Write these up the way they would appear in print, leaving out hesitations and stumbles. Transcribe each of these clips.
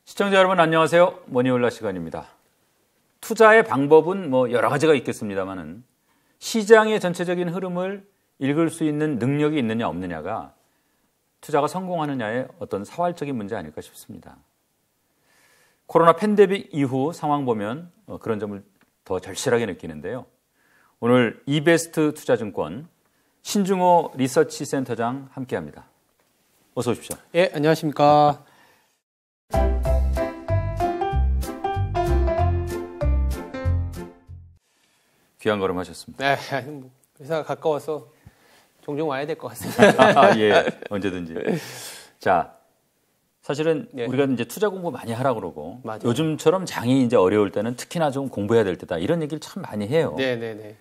시청자 여러분 안녕하세요. 머니올라 시간입니다. 투자의 방법은 여러 가지가 있겠습니다만은 시장의 전체적인 흐름을 읽을 수 있는 능력이 있느냐 없느냐가 투자가 성공하느냐의 어떤 사활적인 문제 아닐까 싶습니다. 코로나 팬데믹 이후 상황 보면 그런 점을 더 절실하게 느끼는데요. 오늘 이베스트 투자증권 신중호 리서치 센터장 함께합니다. 어서 오십시오. 예, 안녕하십니까. 귀한 걸음 하셨습니다. 네, 회사가 가까워서 종종 와야 될 것 같습니다. 예, 언제든지. 자, 사실은 우리가 이제 투자 공부 많이 하라고 그러고 맞아요. 요즘처럼 장이 이제 어려울 때는 특히나 좀 공부해야 될 때다 이런 얘기를 참 많이 해요. 네네네.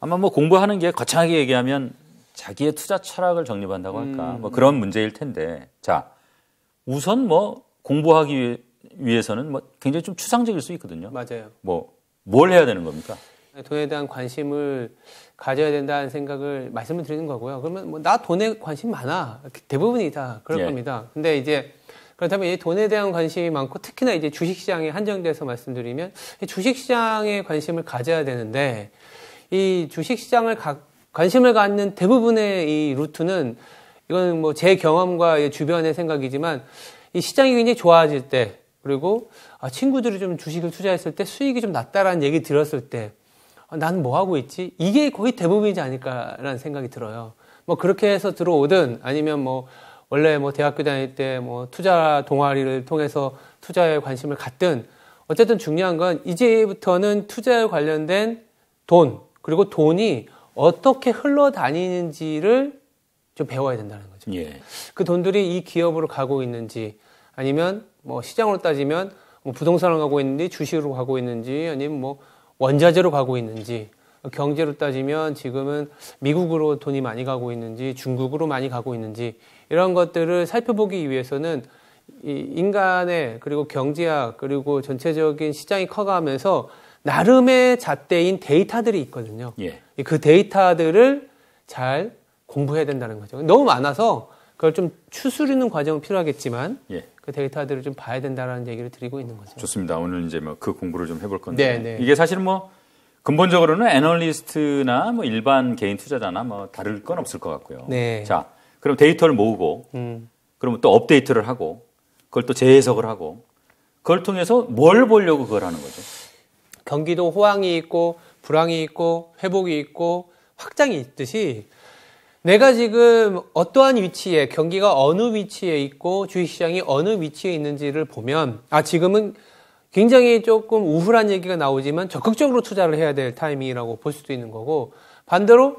아마 공부하는 게 거창하게 얘기하면 자기의 투자 철학을 정립한다고 할까 그런 문제일 텐데 자, 우선 공부하기 위해서는 굉장히 좀 추상적일 수 있거든요. 맞아요. 뭘 해야 되는 겁니까? 돈에 대한 관심을 가져야 된다는 생각을 말씀을 드리는 거고요. 그러면 나 돈에 관심 많아. 대부분이 다 그럴 겁니다. 근데 이제 그렇다면 이 돈에 대한 관심이 많고 특히나 이제 주식시장에 한정돼서 말씀드리면 주식시장에 관심을 가져야 되는데 이 주식시장을 관심을 갖는 대부분의 이 루트는 이건 제 경험과 주변의 생각이지만 이 시장이 굉장히 좋아질 때 그리고 친구들이 좀 주식을 투자했을 때 수익이 좀 낮다라는 얘기 들었을 때 나는 뭐 하고 있지? 이게 거의 대부분이지 않을까라는 생각이 들어요. 그렇게 해서 들어오든 아니면 원래 대학교 다닐 때 투자 동아리를 통해서 투자에 관심을 갖든 어쨌든 중요한 건 이제부터는 투자에 관련된 돈 그리고 돈이 어떻게 흘러다니는지를 좀 배워야 된다는 거죠. 예. 그 돈들이 이 기업으로 가고 있는지 아니면 시장으로 따지면 부동산으로 가고 있는지 주식으로 가고 있는지 아니면 원자재로 가고 있는지 경제로 따지면 지금은 미국으로 돈이 많이 가고 있는지 중국으로 많이 가고 있는지 이런 것들을 살펴보기 위해서는 이 인간의 그리고 경제학 그리고 전체적인 시장이 커가면서 나름의 잣대인 데이터들이 있거든요. 예. 그 데이터들을 잘 공부해야 된다는 거죠. 너무 많아서 그걸 좀 추스르는 과정은 필요하겠지만 그 데이터들을 좀 봐야 된다는 얘기를 드리고 있는 거죠. 좋습니다. 오늘 이제 그 공부를 좀 해볼 건데 네네. 이게 사실은 근본적으로는 애널리스트나 일반 개인 투자자나 다를 건 없을 것 같고요. 네. 자, 그럼 데이터를 모으고 그러면 또 업데이트를 하고 그걸 또 재해석을 하고 그걸 통해서 뭘 보려고 그걸 하는 거죠? 경기도 호황이 있고 불황이 있고 회복이 있고 확장이 있듯이 내가 지금 어떠한 위치에 경기가 어느 위치에 있고 주식시장이 어느 위치에 있는지를 보면 지금은 굉장히 조금 우울한 얘기가 나오지만 적극적으로 투자를 해야 될 타이밍이라고 볼 수도 있는 거고 반대로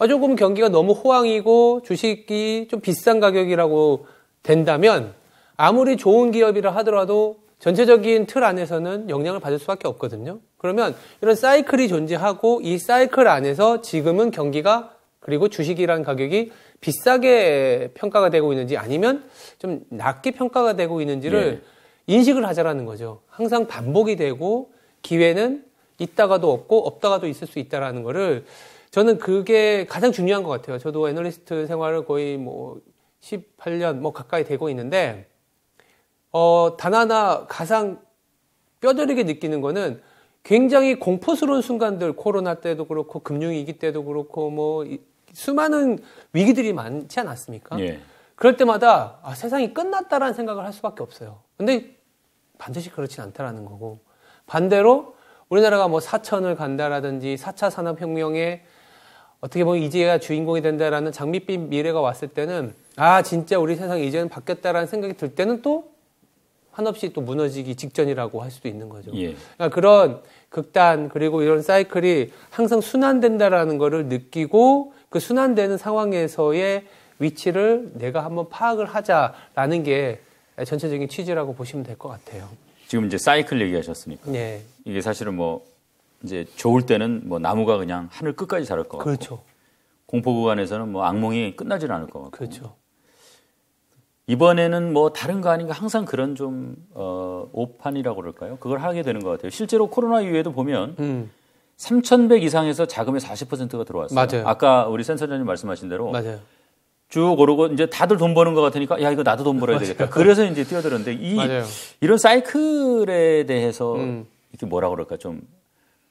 조금 경기가 너무 호황이고 주식이 좀 비싼 가격이라고 된다면 아무리 좋은 기업이라 하더라도 전체적인 틀 안에서는 영향을 받을 수밖에 없거든요. 그러면 이런 사이클이 존재하고 이 사이클 안에서 지금은 경기가 그리고 주식이라는 가격이 비싸게 평가가 되고 있는지 아니면 좀 낮게 평가가 되고 있는지를 인식을 하자라는 거죠. 항상 반복이 되고 기회는 있다가도 없고 없다가도 있을 수 있다라는 거를 저는 그게 가장 중요한 것 같아요. 저도 애널리스트 생활을 거의 18년 가까이 되고 있는데 단 하나 가장 뼈저리게 느끼는 거는 굉장히 공포스러운 순간들 코로나 때도 그렇고 금융위기 때도 그렇고 수많은 위기들이 많지 않았습니까? 그럴 때마다 세상이 끝났다라는 생각을 할 수밖에 없어요. 근데 반드시 그렇진 않다라는 거고 반대로 우리나라가 4천을 간다라든지 4차 산업혁명에 어떻게 보면 이제야 주인공이 된다라는 장밋빛 미래가 왔을 때는 진짜 우리 세상이 이제는 바뀌었다라는 생각이 들 때는 또 한없이 또 무너지기 직전이라고 할 수도 있는 거죠. 그러니까 그런 극단 그리고 이런 사이클이 항상 순환된다라는 거를 느끼고 그 순환되는 상황에서의 위치를 내가 한번 파악을 하자라는 게 전체적인 취지라고 보시면 될 것 같아요. 지금 이제 사이클 얘기하셨으니까. 이게 사실은 이제 좋을 때는 나무가 그냥 하늘 끝까지 자랄 것 같고. 그렇죠. 공포 구간에서는 악몽이 끝나질 않을 것 같고. 그렇죠. 이번에는 다른 거 아닌가 항상 그런 좀 오판이라고 그럴까요? 그걸 하게 되는 것 같아요. 실제로 코로나 이후에도 보면 3,100 이상에서 자금의 40%가 들어왔어요. 맞아요. 아까 우리 센터장님 말씀하신 대로 맞아요. 쭉 오르고 이제 다들 돈 버는 것 같으니까 야 이거 나도 돈 벌어야 되겠다. 그래서 이제 뛰어들었는데 맞아요. 이런 사이클에 대해서 이렇게 뭐라 그럴까 좀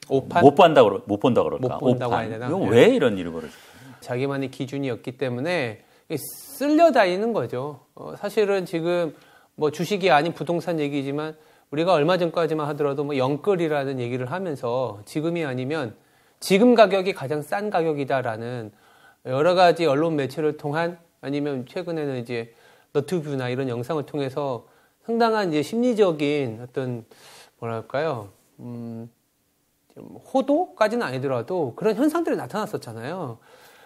오판? 못 본다 그럴까? 못 본다고 해야 되나? 이건 왜 이런 일이 벌어질까요? 자기만의 기준이 없기 때문에 쓸려 다니는 거죠. 사실은 지금 뭐 주식이 아닌 부동산 얘기지만 우리가 얼마 전까지만 하더라도 뭐 영끌이라는 얘기를 하면서 지금이 아니면 지금 가격이 가장 싼 가격이다라는 여러 가지 언론 매체를 통한 아니면 최근에는 이제 너튜브나 이런 영상을 통해서 상당한 이제 심리적인 어떤 뭐랄까요? 호도까지는 아니더라도 그런 현상들이 나타났었잖아요.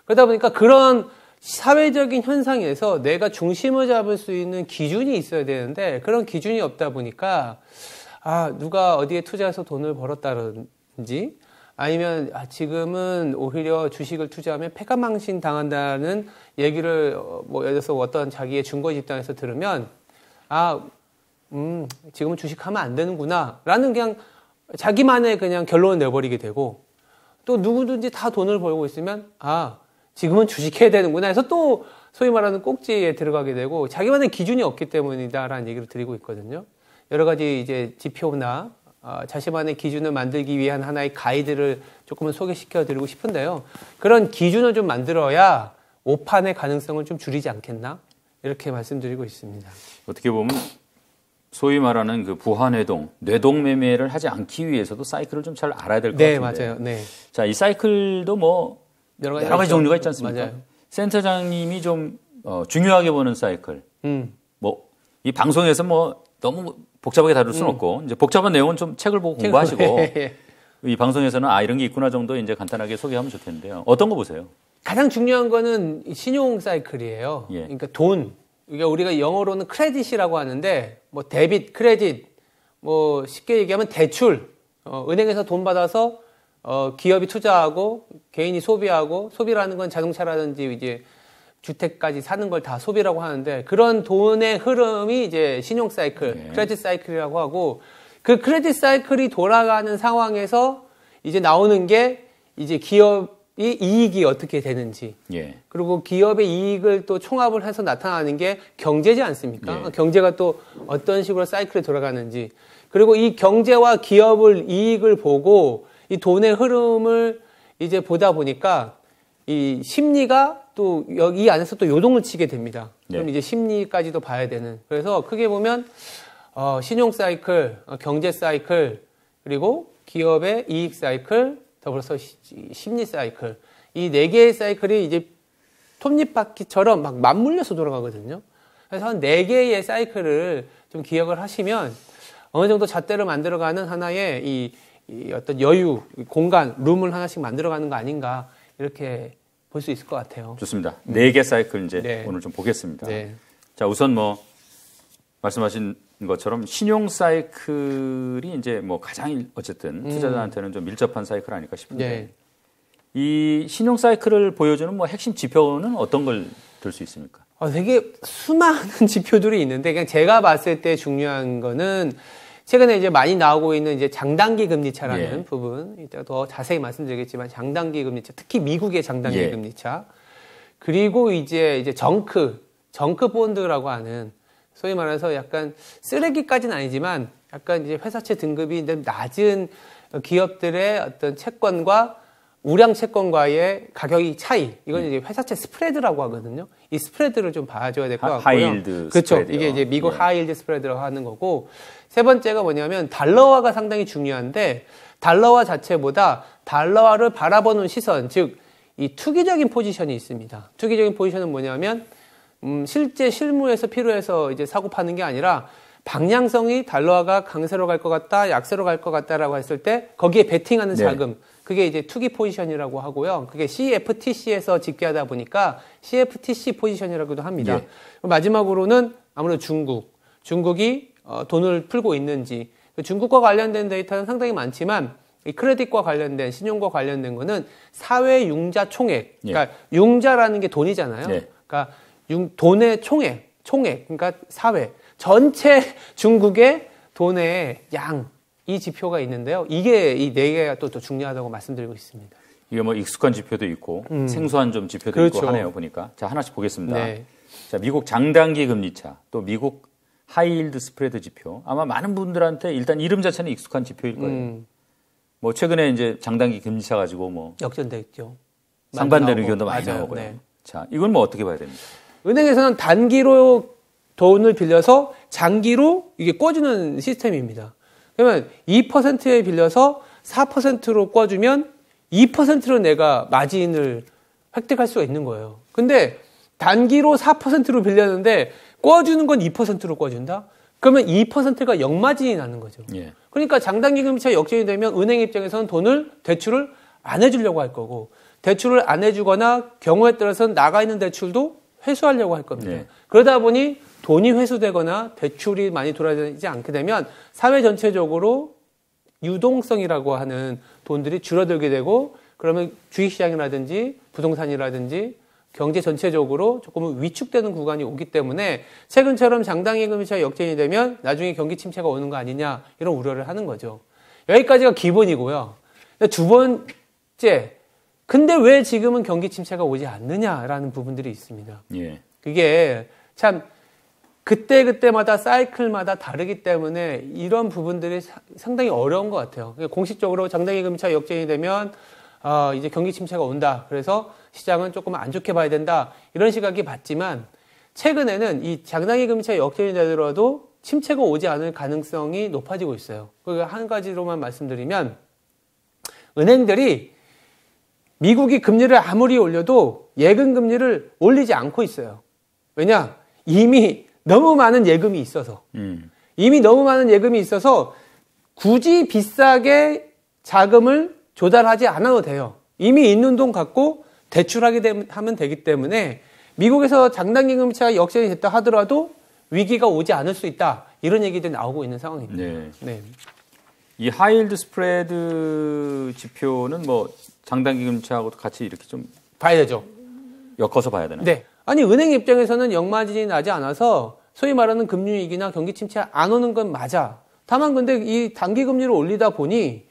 그러다 보니까 그런 사회적인 현상에서 내가 중심을 잡을 수 있는 기준이 있어야 되는데 그런 기준이 없다 보니까 누가 어디에 투자해서 돈을 벌었다든지 아니면 지금은 오히려 주식을 투자하면 패가망신 당한다는 얘기를 뭐 예를 들어서 어떤 자기의 증거 집단에서 들으면 지금은 주식하면 안 되는구나 라는 그냥 자기만의 그냥 결론을 내버리게 되고 또 누구든지 다 돈을 벌고 있으면 지금은 주식해야 되는구나 해서 또 소위 말하는 꼭지에 들어가게 되고 자기만의 기준이 없기 때문이다라는 얘기를 드리고 있거든요. 여러 가지 이제 지표나 자신만의 기준을 만들기 위한 하나의 가이드를 조금은 소개시켜 드리고 싶은데요. 그런 기준을 좀 만들어야 오판의 가능성을 좀 줄이지 않겠나? 이렇게 말씀드리고 있습니다. 어떻게 보면 소위 말하는 그 부화뇌동, 뇌동 매매를 하지 않기 위해서도 사이클을 좀 잘 알아야 될 것 같은데. 네, 맞아요. 네. 자, 이 사이클도 뭐 여러 가지 종류가 있지 않습니까? 맞아요. 센터장님이 좀 중요하게 보는 사이클. 뭐 이 방송에서 뭐 너무 복잡하게 다룰 수는 없고 이제 복잡한 내용은 좀 책을 보고 공부하시고 이 방송에서는 이런 게 있구나 정도 이제 간단하게 소개하면 좋겠는데요. 어떤 거 보세요? 가장 중요한 거는 신용 사이클이에요. 예. 그러니까 돈. 이게 우리가 영어로는 크레딧이라고 하는데 뭐 데빗, 크레딧, 뭐 쉽게 얘기하면 대출. 은행에서 돈 받아서 기업이 투자하고 개인이 소비하고 소비라는 건 자동차라든지 이제 주택까지 사는 걸 다 소비라고 하는데 그런 돈의 흐름이 이제 신용 사이클, 크레딧 사이클이라고 하고 그 크레딧 사이클이 돌아가는 상황에서 이제 나오는 게 이제 기업이 이익이 어떻게 되는지 그리고 기업의 이익을 또 총합을 해서 나타나는 게 경제지 않습니까? 경제가 또 어떤 식으로 사이클이 돌아가는지 그리고 이 경제와 기업을 이익을 보고 이 돈의 흐름을 이제 보다 보니까 이 심리가 또 여기 안에서 또 요동을 치게 됩니다. 그럼 이제 심리까지도 봐야 되는. 그래서 크게 보면 신용 사이클, 경제 사이클, 그리고 기업의 이익 사이클, 더불어서 심리 사이클. 이 네 개의 사이클이 이제 톱니바퀴처럼 막 맞물려서 돌아가거든요. 그래서 한 네 개의 사이클을 좀 기억을 하시면 어느 정도 잣대를 만들어가는 하나의 이 어떤 여유, 공간, 룸을 하나씩 만들어가는 거 아닌가 이렇게 볼 수 있을 것 같아요. 좋습니다. 네 개 사이클 이제 오늘 좀 보겠습니다. 자, 우선 뭐 말씀하신 것처럼 신용 사이클이 이제 뭐 가장 어쨌든 투자자한테는 좀 밀접한 사이클 아닐까 싶은데 이 신용 사이클을 보여주는 뭐 핵심 지표는 어떤 걸 들 수 있습니까? 되게 수많은 지표들이 있는데 그냥 제가 봤을 때 중요한 거는 최근에 이제 많이 나오고 있는 이제 장단기 금리차라는 부분, 이따 더 자세히 말씀드리겠지만 장단기 금리차, 특히 미국의 장단기 금리차, 그리고 이제 정크 본드라고 하는 소위 말해서 약간 쓰레기까지는 아니지만 약간 이제 회사채 등급이 낮은 기업들의 어떤 채권과 우량 채권과의 가격이 차이, 이건 이제 회사채 스프레드라고 하거든요. 이 스프레드를 좀 봐줘야 될 것 같고요. 하이힐드 그렇죠. 스프레드요. 이게 이제 미국 하이힐드 스프레드라고 하는 거고, 세 번째가 뭐냐면 달러화가 상당히 중요한데 달러화 자체보다 달러화를 바라보는 시선, 즉 이 투기적인 포지션이 있습니다. 투기적인 포지션은 뭐냐면 실제 실무에서 필요해서 이제 사고 파는 게 아니라 방향성이 달러화가 강세로 갈 것 같다, 약세로 갈 것 같다라고 했을 때 거기에 베팅하는 자금, 그게 이제 투기 포지션이라고 하고요. 그게 CFTC에서 집계하다 보니까 CFTC 포지션이라고도 합니다. 마지막으로는 아무래도 중국이 돈을 풀고 있는지, 중국과 관련된 데이터는 상당히 많지만 이 크레딧과 관련된, 신용과 관련된 거는 사회 융자 총액, 그러니까 융자라는 게 돈이잖아요. 그러니까 돈의 총액, 그러니까 사회 전체 중국의 돈의 양, 이 지표가 있는데요. 이게 이 네 개가 또 중요하다고 말씀드리고 있습니다. 이게 뭐 익숙한 지표도 있고 생소한 좀 지표도 그렇죠. 있고 하네요. 보니까. 자, 하나씩 보겠습니다. 네. 자, 미국 장단기 금리차, 또 미국 하이힐드 스프레드 지표. 아마 많은 분들한테 일단 이름 자체는 익숙한 지표일 거예요. 뭐 최근에 이제 장단기 금리차 가지고 뭐 역전됐죠. 상반된 의견도 많이 맞아요. 나오고요. 네. 자, 이건 뭐 어떻게 봐야 됩니까? 은행에서는 단기로 돈을 빌려서 장기로 이게 꿔주는 시스템입니다. 그러면 2%에 빌려서 4%로 꿔주면 2%로 내가 마진을 획득할 수가 있는 거예요. 근데 단기로 4%로 빌렸는데 꿔주는 건 2%로 꿔준다? 그러면 2%가 역마진이 나는 거죠. 예. 그러니까 장단기 금리차 역전이 되면 은행 입장에서는 대출을 안 해주려고 할 거고, 대출을 안 해주거나 경우에 따라서는 나가 있는 대출도 회수하려고 할 겁니다. 네. 그러다 보니 돈이 회수되거나 대출이 많이 돌아다니지 않게 되면 사회 전체적으로 유동성이라고 하는 돈들이 줄어들게 되고, 그러면 주식시장이라든지 부동산이라든지 경제 전체적으로 조금 위축되는 구간이 오기 때문에 최근처럼 장단기 금리차 역전이 되면 나중에 경기 침체가 오는 거 아니냐, 이런 우려를 하는 거죠. 여기까지가 기본이고요. 두 번째, 근데 왜 지금은 경기 침체가 오지 않느냐라는 부분들이 있습니다. 예. 그게 참 그때마다 사이클마다 다르기 때문에 이런 부분들이 상당히 어려운 것 같아요. 공식적으로 장단기 금리차 역전이 되면 이제 경기 침체가 온다, 그래서 시장은 조금 안 좋게 봐야 된다, 이런 시각이 봤지만 최근에는 이 장단기 금리차 역전이 되더라도 침체가 오지 않을 가능성이 높아지고 있어요. 한 가지로만 말씀드리면, 은행들이 미국이 금리를 아무리 올려도 예금 금리를 올리지 않고 있어요. 왜냐? 이미 너무 많은 예금이 있어서. 이미 너무 많은 예금이 있어서 굳이 비싸게 자금을 조달하지 않아도 돼요. 이미 있는 돈 갖고 대출하게 하면 되기 때문에 미국에서 장단기 금리차가 역전이 됐다 하더라도 위기가 오지 않을 수 있다, 이런 얘기들이 나오고 있는 상황입니다. 네. 네. 이 하이힐드 스프레드 지표는 뭐 장단기 금리차하고도 같이 이렇게 좀 봐야 되죠. 엮어서 봐야 되나요? 네. 아니, 은행 입장에서는 역마진이 나지 않아서 소위 말하는 금융위기나 경기 침체 안 오는 건 맞아. 다만 근데 이 단기 금리를 올리다 보니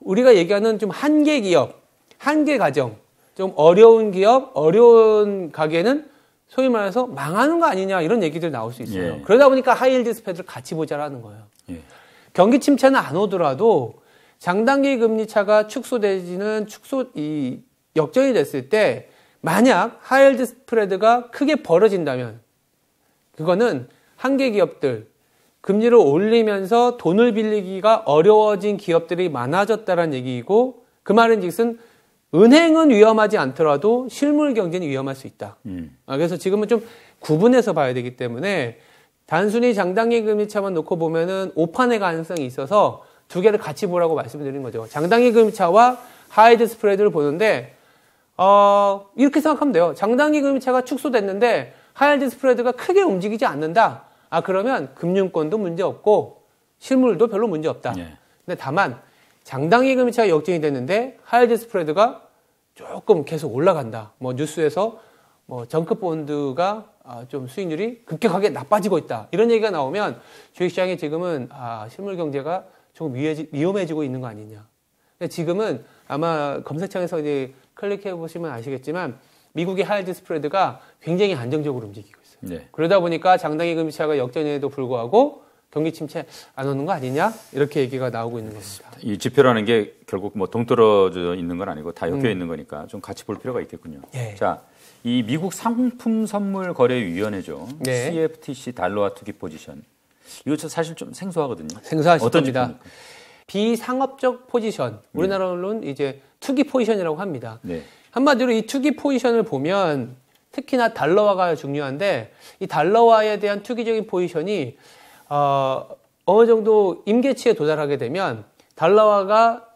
우리가 얘기하는 좀 한계 기업, 한계 가정, 좀 어려운 기업, 어려운 가게는 소위 말해서 망하는 거 아니냐, 이런 얘기들 나올 수 있어요. 예. 그러다 보니까 하이힐드 스프레드를 같이 보자라는 거예요. 예. 경기 침체는 안 오더라도 장단기 금리차가 역전이 됐을 때 만약 하이힐드 스프레드가 크게 벌어진다면 그거는 한계 기업들, 금리를 올리면서 돈을 빌리기가 어려워진 기업들이 많아졌다는 얘기이고, 그 말인즉슨 은행은 위험하지 않더라도 실물 경제는 위험할 수 있다. 그래서 지금은 좀 구분해서 봐야 되기 때문에 단순히 장단기 금리차만 놓고 보면은 오판의 가능성이 있어서 두 개를 같이 보라고 말씀드린 거죠. 장단기 금리차와 하이힐드 스프레드를 보는데 이렇게 생각하면 돼요. 장단기 금리차가 축소됐는데 하이힐드 스프레드가 크게 움직이지 않는다. 그러면 금융권도 문제 없고 실물도 별로 문제 없다. 예. 근데 다만 장단기 금리차가 역전이 됐는데 하이힐드 스프레드가 조금 계속 올라간다. 뭐 뉴스에서 뭐 정크본드가 좀 수익률이 급격하게 나빠지고 있다, 이런 얘기가 나오면 주식시장이 지금은 실물 경제가 조금 위험해지고 있는 거 아니냐. 근데 지금은 아마 검색창에서 이제 클릭해 보시면 아시겠지만 미국의 하이힐드 스프레드가 굉장히 안정적으로 움직이고 있어요. 네. 그러다 그러다 보니까 장단기 금리차가 역전에도 불구하고 경기 침체 안 오는 거 아니냐, 이렇게 얘기가 나오고 있는 겁니다. 이 지표라는 게 결국 뭐 동떨어져 있는 건 아니고 다 엮여 있는 거니까 좀 같이 볼 필요가 있겠군요. 예. 자, 이 미국 상품 선물 거래위원회죠. 네. CFTC 달러화 투기 포지션. 이거 사실 좀 생소하거든요. 생소하실 어떤 겁니다. 지표입니까? 비상업적 포지션, 우리나라로는 이제 투기 포지션이라고 합니다. 네. 한마디로 이 투기 포지션을 보면 특히나 달러화가 중요한데, 이 달러화에 대한 투기적인 포지션이 어느 정도 임계치에 도달하게 되면 달러화가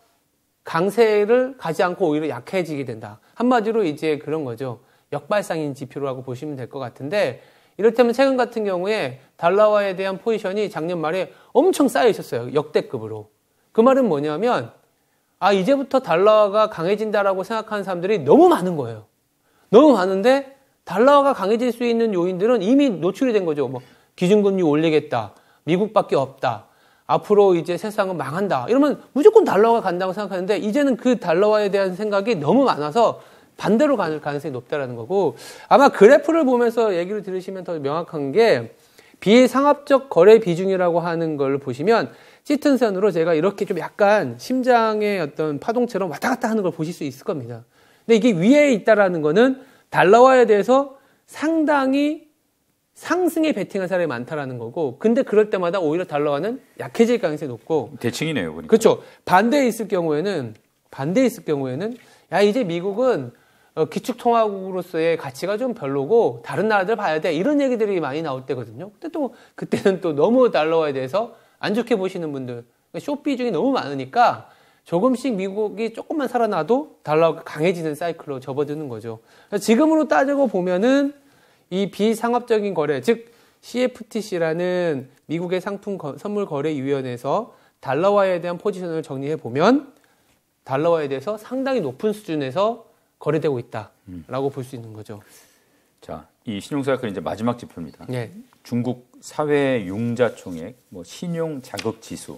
강세를 가지 않고 오히려 약해지게 된다. 한마디로 이제 그런 거죠. 역발상인 지표라고 보시면 될 것 같은데, 이를테면 최근 같은 경우에 달러화에 대한 포지션이 작년 말에 엄청 쌓여 있었어요. 역대급으로. 그 말은 뭐냐면 이제부터 달러화가 강해진다라고 생각하는 사람들이 너무 많은 거예요. 너무 많은데 달러화가 강해질 수 있는 요인들은 이미 노출이 된 거죠. 뭐 기준금리 올리겠다, 미국밖에 없다, 앞으로 이제 세상은 망한다. 이러면 무조건 달러가 간다고 생각하는데 이제는 그 달러화에 대한 생각이 너무 많아서 반대로 갈 가능성이 높다라는 거고 아마 그래프를 보면서 얘기를 들으시면 더 명확한 게 비상업적 거래 비중이라고 하는 걸 보시면 짙은 선으로 제가 이렇게 좀 약간 심장의 어떤 파동처럼 왔다 갔다 하는 걸 보실 수 있을 겁니다. 근데 이게 위에 있다라는 거는 달러화에 대해서 상당히 상승에 베팅한 사람이 많다라는 거고 근데 그럴 때마다 오히려 달러화는 약해질 가능성이 높고 대칭이네요. 보니까. 그렇죠. 반대에 있을 경우에는 야 이제 미국은 기축통화국으로서의 가치가 좀 별로고 다른 나라들 봐야 돼 이런 얘기들이 많이 나올 때거든요. 근데 또 그때는 또 너무 달러화에 대해서 안 좋게 보시는 분들 쇼 비중이 너무 많으니까 조금씩 미국이 조금만 살아나도 달러가 강해지는 사이클로 접어드는 거죠. 지금으로 따지고 보면은 이 비상업적인 거래, 즉 CFTC라는 미국의 상품 선물 거래 위원회에서 달러화에 대한 포지션을 정리해 보면 달러화에 대해서 상당히 높은 수준에서 거래되고 있다라고 볼 수 있는 거죠. 자, 이 신용사이클 이제 마지막 지표입니다. 네. 중국 사회 융자 총액, 뭐 신용 자극 지수.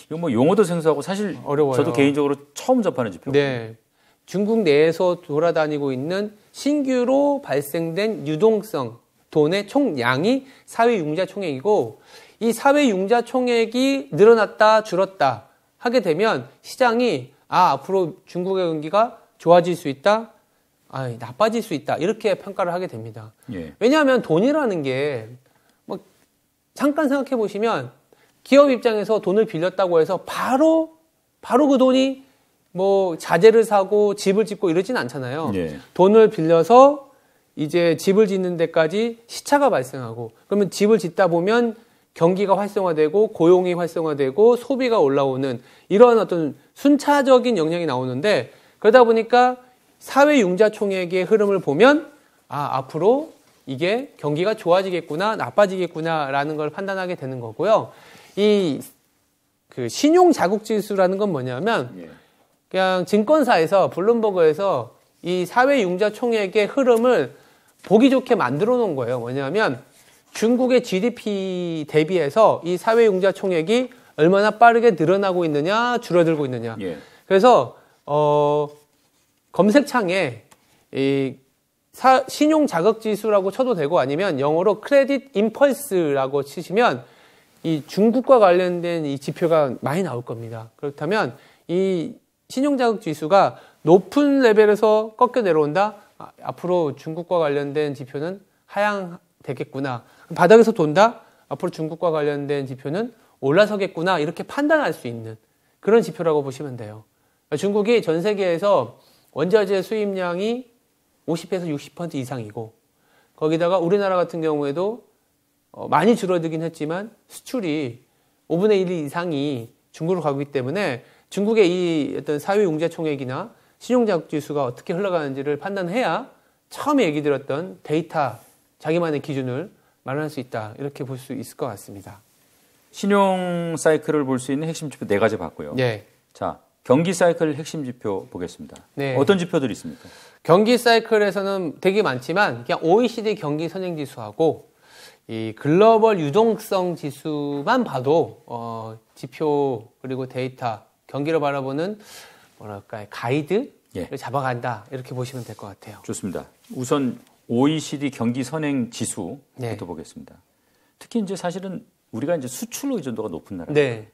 이거 뭐 용어도 생소하고 사실 어려워요. 저도 개인적으로 처음 접하는 지표거든요. 네. 중국 내에서 돌아다니고 있는 신규로 발생된 유동성 돈의 총량이 사회 융자 총액이고 이 사회 융자 총액이 늘어났다 줄었다 하게 되면 시장이 앞으로 중국의 경기가 좋아질 수 있다, 나빠질 수 있다 이렇게 평가를 하게 됩니다. 예. 왜냐하면 돈이라는 게 뭐 잠깐 생각해 보시면 기업 입장에서 돈을 빌렸다고 해서 바로 그 돈이 뭐 자재를 사고 집을 짓고 이러진 않잖아요. 예. 돈을 빌려서 이제 집을 짓는 데까지 시차가 발생하고 그러면 집을 짓다 보면 경기가 활성화되고 고용이 활성화되고 소비가 올라오는 이런 어떤 순차적인 영향이 나오는데 그러다 보니까 사회 융자 총액의 흐름을 보면 앞으로 이게 경기가 좋아지겠구나 나빠지겠구나라는 걸 판단하게 되는 거고요. 이 그 신용 자국 지수라는 건 뭐냐면 예. 그냥 증권사에서 블룸버그에서 이 사회 융자 총액의 흐름을 보기 좋게 만들어 놓은 거예요. 뭐냐면 중국의 GDP 대비해서 이 사회 융자 총액이 얼마나 빠르게 늘어나고 있느냐 줄어들고 있느냐. 예. 그래서 검색창에 이 신용 자극 지수라고 쳐도 되고 아니면 영어로 크레딧 임펄스라고 치시면 이 중국과 관련된 이 지표가 많이 나올 겁니다. 그렇다면 이 신용 자극 지수가 높은 레벨에서 꺾여 내려온다. 앞으로 중국과 관련된 지표는 하향되겠구나. 바닥에서 돈다. 앞으로 중국과 관련된 지표는 올라서겠구나. 이렇게 판단할 수 있는 그런 지표라고 보시면 돼요. 중국이 전 세계에서 원자재 수입량이 50에서 60% 이상이고 거기다가 우리나라 같은 경우에도 많이 줄어들긴 했지만 수출이 5분의 1 이상이 중국으로 가고 있기 때문에 중국의 이 어떤 사회 융자 총액이나 신용 자극 지수가 어떻게 흘러가는지를 판단해야 처음에 얘기 드렸던 데이터 자기만의 기준을 마련할 수 있다. 이렇게 볼 수 있을 것 같습니다. 신용 사이클을 볼 수 있는 핵심 지표 4가지 봤고요. 네. 자, 경기 사이클 핵심 지표 보겠습니다. 네. 어떤 지표들이 있습니까? 경기 사이클에서는 되게 많지만 그냥 OECD 경기 선행 지수하고 이 글로벌 유동성 지수만 봐도 지표 그리고 데이터 경기를 바라보는 뭐랄까요 가이드를 잡아간다 이렇게 보시면 될 것 같아요. 좋습니다. 우선 OECD 경기 선행 지수부터 네. 보겠습니다. 특히 이제 사실은 우리가 이제 수출 의존도가 높은 나라. 네.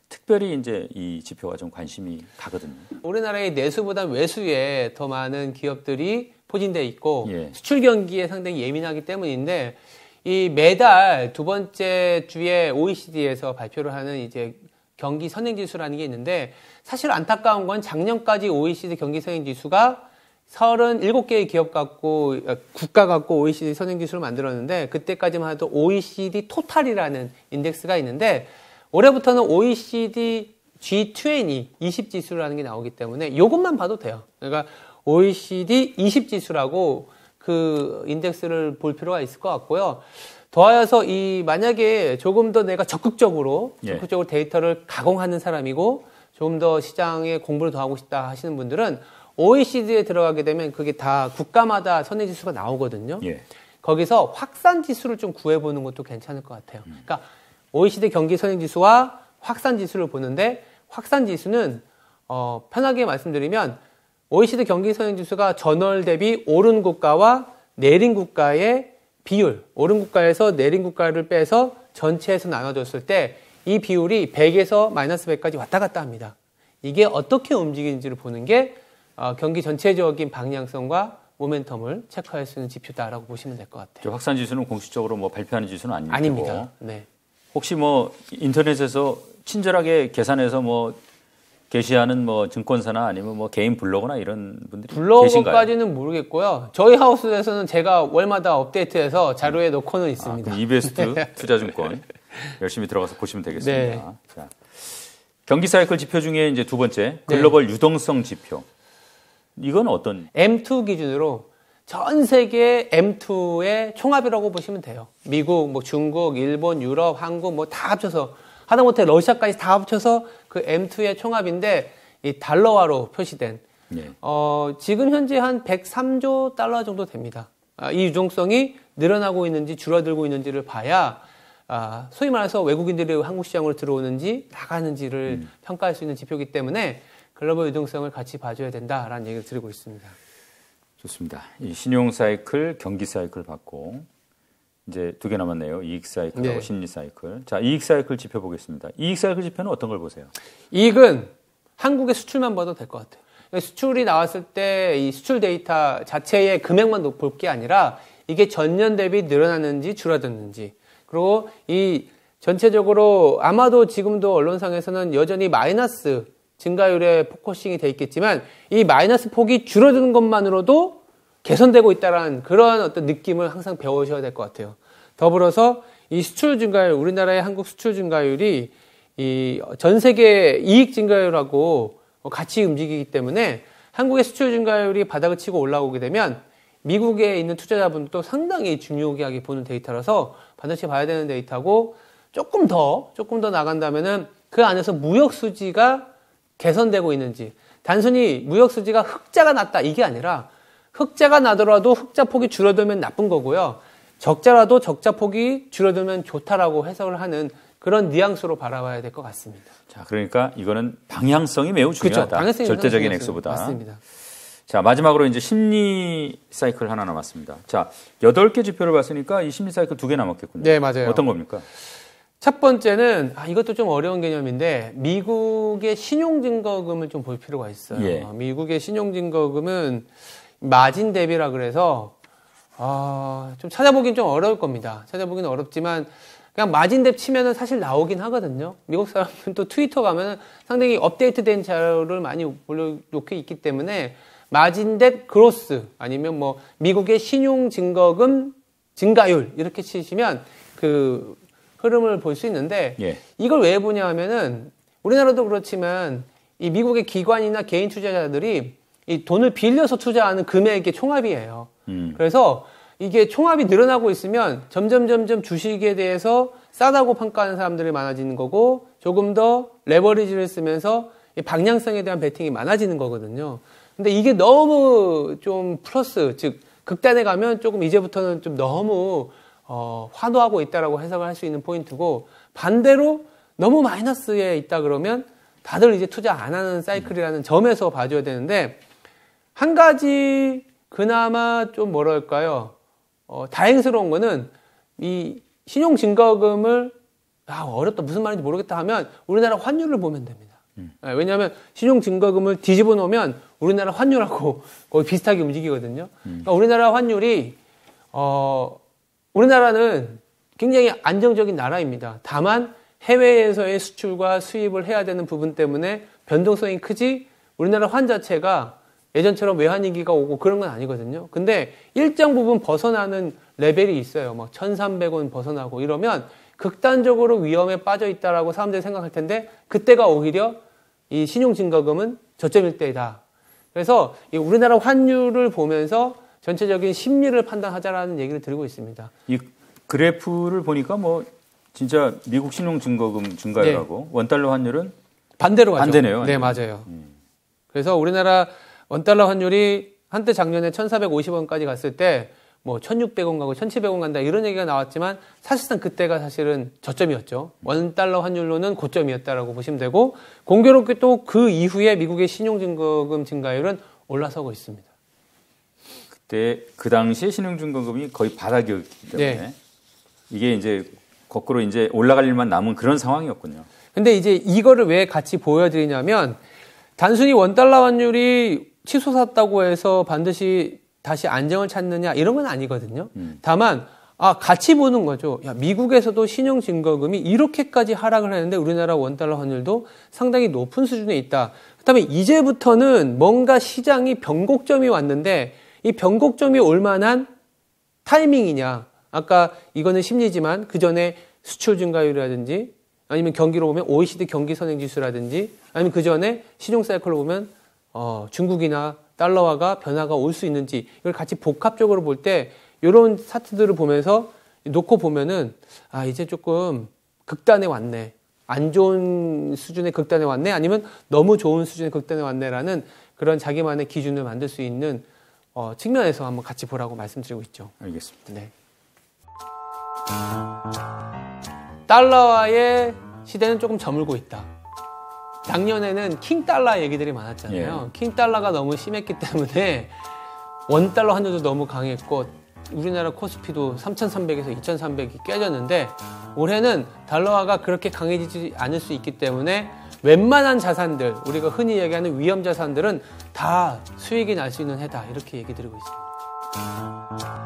특별히 이제 이 지표가 좀 관심이 가거든요. 우리나라의 내수보다 외수에 더 많은 기업들이 포진되어 있고 예. 수출 경기에 상당히 예민하기 때문인데 이 매달 두 번째 주에 OECD에서 발표를 하는 이제 경기 선행 지수라는 게 있는데 사실 안타까운 건 작년까지 OECD 경기 선행 지수가 37개의 국가 갖고 OECD 선행 지수를 만들었는데 그때까지만 해도 OECD 토탈이라는 인덱스가 있는데 올해부터는 OECD G20 20 지수라는 게 나오기 때문에 이것만 봐도 돼요. 그러니까 OECD 20 지수라고 그 인덱스를 볼 필요가 있을 것 같고요. 더하여서 만약에 조금 더 내가 적극적으로 데이터를 가공하는 사람이고 조금 더 시장에 공부를 더 하고 싶다 하시는 분들은 OECD에 들어가게 되면 그게 다 국가마다 선행 지수가 나오거든요. 예. 거기서 확산 지수를 좀 구해보는 것도 괜찮을 것 같아요. 그러니까 OECD 경기 선행 지수와 확산 지수를 보는데 확산 지수는 편하게 말씀드리면 OECD 경기 성장 지수가 전월 대비 오른 국가와 내린 국가의 비율, 오른 국가에서 내린 국가를 빼서 전체에서 나눠줬을 때 이 비율이 100에서 마이너스 100까지 왔다 갔다 합니다. 이게 어떻게 움직이는지를 보는 게 경기 전체적인 방향성과 모멘텀을 체크할 수 있는 지표다라고 보시면 될 것 같아요. 확산 지수는 공식적으로 뭐 발표하는 지수는 아니고 아닙니다. 네. 혹시 뭐 인터넷에서 친절하게 계산해서 뭐 게시하는 뭐 증권사나 아니면 뭐 개인 블로거나 이런 분들이 계신가요? 블로거까지는 모르겠고요. 저희 하우스에서는 제가 월마다 업데이트해서 자료에 넣고는 있습니다. 이베스트 투자증권 열심히 들어가서 보시면 되겠습니다. 네. 자, 경기 사이클 지표 중에 이제 두 번째 글로벌 유동성 지표. 이건 어떤? M2 기준으로 전 세계 M2의 총합이라고 보시면 돼요. 미국, 뭐 중국, 일본, 유럽, 한국 뭐 다 합쳐서 하다못해 러시아까지 다 합쳐서 그 M2의 총합인데 이 달러화로 표시된 네. 지금 현재 한 103조 달러 정도 됩니다. 이 유동성이 늘어나고 있는지 줄어들고 있는지를 봐야 소위 말해서 외국인들이 한국 시장으로 들어오는지 나가는지를 평가할 수 있는 지표이기 때문에 글로벌 유동성을 같이 봐줘야 된다라는 얘기를 드리고 있습니다. 좋습니다. 이 신용 사이클, 경기 사이클 봤고 이제 두 개 남았네요. 이익 사이클하고 네. 심리 사이클. 자, 이익 사이클 지표 보겠습니다. 이익 사이클 지표는 어떤 걸 보세요? 이익은 한국의 수출만 봐도 될 것 같아요. 수출이 나왔을 때 이 수출 데이터 자체의 금액만 볼 게 아니라 이게 전년 대비 늘어났는지 줄어들는지 그리고 이 전체적으로 아마도 지금도 언론상에서는 여전히 마이너스 증가율에 포커싱이 돼 있겠지만 이 마이너스 폭이 줄어드는 것만으로도 개선되고 있다는 그런 어떤 느낌을 항상 배우셔야 될 것 같아요. 더불어서 이 수출 증가율, 우리나라의 한국 수출 증가율이 이 전 세계 이익 증가율하고 같이 움직이기 때문에 한국의 수출 증가율이 바닥을 치고 올라오게 되면 미국에 있는 투자자분들도 상당히 중요하게 보는 데이터라서 반드시 봐야 되는 데이터고 조금 더 나간다면은 그 안에서 무역 수지가 개선되고 있는지 단순히 무역 수지가 흑자가 났다 이게 아니라 흑자가 나더라도 흑자 폭이 줄어들면 나쁜 거고요. 적자라도 적자 폭이 줄어들면 좋다라고 해석을 하는 그런 뉘앙스로 바라봐야 될 것 같습니다. 자, 그러니까 이거는 방향성이 매우 중요하다. 그렇죠. 방향성이 절대적인 액수보다. 맞습니다. 자, 마지막으로 이제 심리 사이클 하나 남았습니다. 자, 8개 지표를 봤으니까 이 심리 사이클 2개 남았겠군요. 네, 맞아요. 어떤 겁니까? 첫 번째는 이것도 좀 어려운 개념인데 미국의 신용증거금을 좀 볼 필요가 있어요. 예. 미국의 신용증거금은 마진 대비라 그래서 좀 찾아보긴 좀 어려울 겁니다. 찾아보기는 어렵지만 그냥 마진 대 치면은 사실 나오긴 하거든요. 미국 사람은 또 트위터 가면은 상당히 업데이트된 자료를 많이 올려놓고 있기 때문에 마진 대 그로스 아니면 뭐 미국의 신용증거금 증가율 이렇게 치시면 그 흐름을 볼 수 있는데 예. 이걸 왜 보냐 하면은 우리나라도 그렇지만 이 미국의 기관이나 개인 투자자들이 이 돈을 빌려서 투자하는 금액의 총합이에요. 그래서 이게 총합이 늘어나고 있으면 점점 주식에 대해서 싸다고 평가하는 사람들이 많아지는 거고 조금 더 레버리지를 쓰면서 이 방향성에 대한 베팅이 많아지는 거거든요. 근데 이게 너무 좀 플러스, 즉 극단에 가면 조금 이제부터는 좀 너무 환호하고 있다라고 해석을 할 수 있는 포인트고 반대로 너무 마이너스에 있다 그러면 다들 이제 투자 안 하는 사이클이라는 점에서 봐줘야 되는데 한 가지 그나마 좀 뭐랄까요? 다행스러운 거는 이 신용증거금을 어렵다 무슨 말인지 모르겠다 하면 우리나라 환율을 보면 됩니다. 왜냐하면 신용증거금을 뒤집어 놓으면 우리나라 환율하고 거의 비슷하게 움직이거든요. 그러니까 우리나라 환율이 우리나라는 굉장히 안정적인 나라입니다. 다만 해외에서의 수출과 수입을 해야 되는 부분 때문에 변동성이 크지 우리나라 환 자체가 예전처럼 외환위기가 오고 그런 건 아니거든요. 근데 일정 부분 벗어나는 레벨이 있어요. 막 1,300원 벗어나고 이러면 극단적으로 위험에 빠져 있다라고 사람들이 생각할 텐데 그때가 오히려 이 신용증거금은 저점일 때이다. 그래서 이 우리나라 환율을 보면서 전체적인 심리를 판단하자라는 얘기를 드리고 있습니다. 이 그래프를 보니까 뭐 진짜 미국 신용증거금 증가율하고 원달러 환율은 반대로 가죠. 반대네요. 네, 맞아요. 그래서 우리나라 원달러 환율이 한때 작년에 1,450원까지 갔을 때 뭐 1,600원 가고 1,700원 간다 이런 얘기가 나왔지만 사실상 그때가 사실은 저점이었죠. 원달러 환율로는 고점이었다라고 보시면 되고 공교롭게 또 그 이후에 미국의 신용증거금 증가율은 올라서고 있습니다. 그때 그 당시에 신용증거금이 거의 바닥이었기 때문에 네. 이게 이제 거꾸로 이제 올라갈 일만 남은 그런 상황이었군요. 근데 이제 이거를 왜 같이 보여드리냐면 단순히 원달러 환율이 치솟았다고 해서 반드시 다시 안정을 찾느냐 이런 건 아니거든요. 다만 같이 보는 거죠. 야, 미국에서도 신용증거금이 이렇게까지 하락을 했는데 우리나라 원달러 환율도 상당히 높은 수준에 있다. 그다음에 이제부터는 뭔가 시장이 변곡점이 왔는데 이 변곡점이 올 만한 타이밍이냐. 아까 이거는 심리지만 그 전에 수출 증가율이라든지 아니면 경기로 보면 OECD 경기 선행 지수라든지 아니면 그 전에 신용 사이클로 보면 중국이나 달러화가 변화가 올 수 있는지 이걸 같이 복합적으로 볼 때 이런 차트들을 보면서 놓고 보면은 이제 조금 극단에 왔네. 안 좋은 수준의 극단에 왔네. 아니면 너무 좋은 수준의 극단에 왔네라는 그런 자기만의 기준을 만들 수 있는 측면에서 한번 같이 보라고 말씀드리고 있죠. 알겠습니다. 네. 달러화의 시대는 조금 저물고 있다. 작년에는 킹달러 얘기들이 많았잖아요. 예. 킹달러가 너무 심했기 때문에 원달러 환율도 너무 강했고 우리나라 코스피도 3,300에서 2,300이 깨졌는데 올해는 달러화가 그렇게 강해지지 않을 수 있기 때문에 웬만한 자산들, 우리가 흔히 얘기하는 위험 자산들은 다 수익이 날 수 있는 해다. 이렇게 얘기 드리고 있습니다.